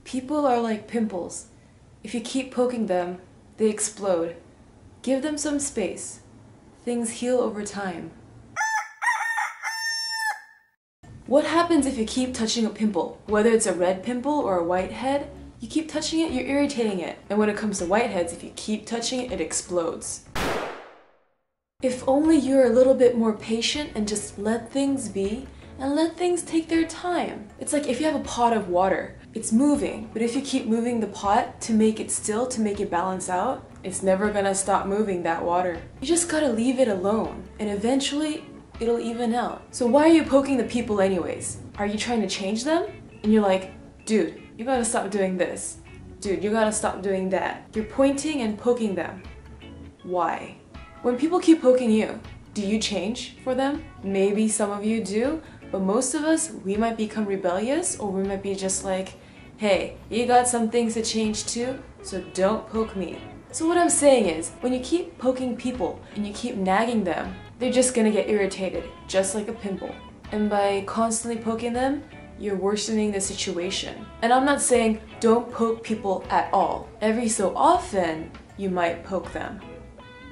People are like pimples. If you keep poking them, they explode. Give them some space. Things heal over time. What happens if you keep touching a pimple? Whether it's a red pimple or a white head, you keep touching it, you're irritating it. And when it comes to whiteheads, if you keep touching it, it explodes. If only you're a little bit more patient and just let things be, and let things take their time. It's like if you have a pot of water, it's moving, but if you keep moving the pot to make it still, to make it balance out, it's never gonna stop moving that water. You just gotta leave it alone, and eventually it'll even out. So why are you poking the people anyways? Are you trying to change them? And you're like, dude, you gotta stop doing this. Dude, you gotta stop doing that. You're pointing and poking them. Why? When people keep poking you, do you change for them? Maybe some of you do, but most of us, we might become rebellious, or we might be just like, hey, you got some things to change too, so don't poke me. So what I'm saying is, when you keep poking people and you keep nagging them, they're just gonna get irritated, just like a pimple. And by constantly poking them, you're worsening the situation. And I'm not saying don't poke people at all. Every so often, you might poke them.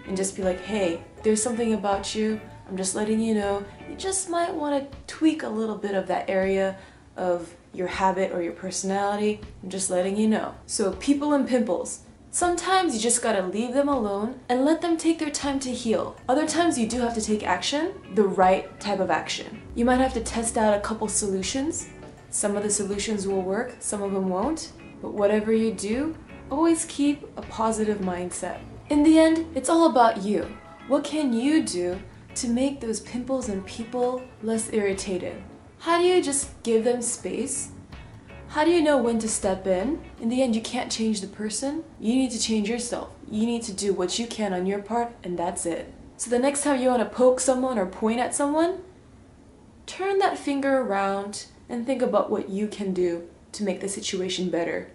And just be like, hey, there's something about you, I'm just letting you know, you just might want to tweak a little bit of that area of your habit or your personality. I'm just letting you know. So people and pimples, sometimes you just gotta leave them alone and let them take their time to heal. Other times you do have to take action, the right type of action. You might have to test out a couple solutions. Some of the solutions will work, some of them won't. But whatever you do, always keep a positive mindset. In the end, it's all about you. What can you do to make those pimples and people less irritated? How do you just give them space? How do you know when to step in? In the end, you can't change the person. You need to change yourself. You need to do what you can on your part, and that's it. So the next time you want to poke someone or point at someone, turn that finger around and think about what you can do to make the situation better.